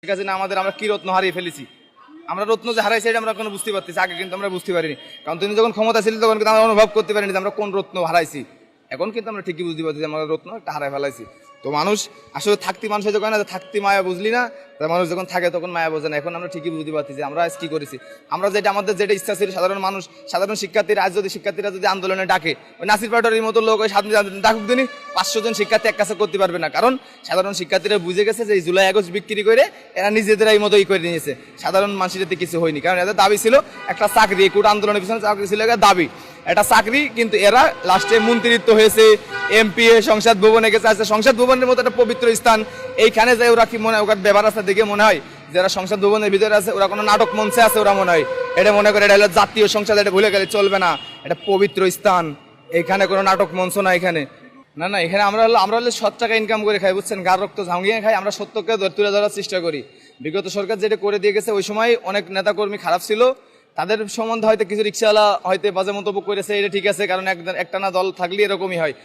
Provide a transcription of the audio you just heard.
ঠিক আছে না, আমরা কি রত্ন হারিয়ে ফেলেছি। আমরা রত্ন যে হারাইছি এটা আমরা কোনো বুঝতে পারতেছি, আগে কিন্তু আমরা বুঝতে পারিনি। কারণ তুমি যখন ক্ষমতা ছিল তখন কিন্তু আমরা অনুভব করতে পারিনি যে আমরা কোন রত্ন হারাইছি। এখন কিন্তু আমরা ঠিকই বুঝতে পারছি যে আমরা রত্ন একটা হারাই ফেলাইছি। তো মানুষ আসলে থাকতি, মানুষ যখন না থাকতি মায়া বুঝলি না, মানুষ যখন থাকে তখন মায়া বোঝে না। এখন আমরা ঠিকই বুঝতে পারছি যে আমরা আজ কি করেছি। আমরা আমাদের যেটা ইচ্ছা ছিল, সাধারণ মানুষ, সাধারণ শিক্ষার্থীরা আজ যদি আন্দোলনে ডাকে, ওই নাসির পাটোয়ারির মতো লোক ওই ডাকুক দিনই 500 জন শিক্ষার্থী এক কাছে করতে পারবে না। কারণ সাধারণ শিক্ষার্থীরা বুঝে গেছে যে এই জুলাই আগস্ট বিক্রি করে এরা নিজেদেরাই মতোই করে নিয়েছে, সাধারণ মানুষের কিছু হয়নি। কারণ এদের দাবি ছিল একটা চাকরি, কোটা আন্দোলনের পিছনে চাকরি ছিল একটা দাবি, একটা চাকরি। কিন্তু এরা লাস্টে মন্ত্রিত্ব হয়েছে, এমপি সংসদ ভবনে গেছে। আছে সংসদ ভবনের মতো একটা পবিত্র স্থান, এইখানে যায় ওরা কি মনে হয়, ওরা ব্যাপার আছে দেখে মনে হয় যারা সংসদ ভবনের ভিতরে আছে ওরা কোনো নাটক মঞ্চে আছে, ওরা মনে হয় এটা মনে করে এটা হলো জাতীয় সংসদ, এটা ভুলে গেলে চলবে না, এটা পবিত্র স্থান, এখানে কোনো নাটক মঞ্চ না। এখানে না, এখানে আমরা হলে 7 টাকা ইনকাম করে খাই, বুঝছেন, গার রক্ত ঝামিয়ে খাই। আমরা সত্যকে তুলে ধরার চেষ্টা করি। বিগত সরকার যেটা করে দিয়ে গেছে, ওই সময় অনেক নেতাকর্মী খারাপ ছিল, তাদের সম্বন্ধে হয়তো কিছু রিক্সাওয়ালা হয়তো বাজে মন্তব্য করেছে, এটা ঠিক আছে, কারণ একটা না দল থাকলে এরকমই হয়।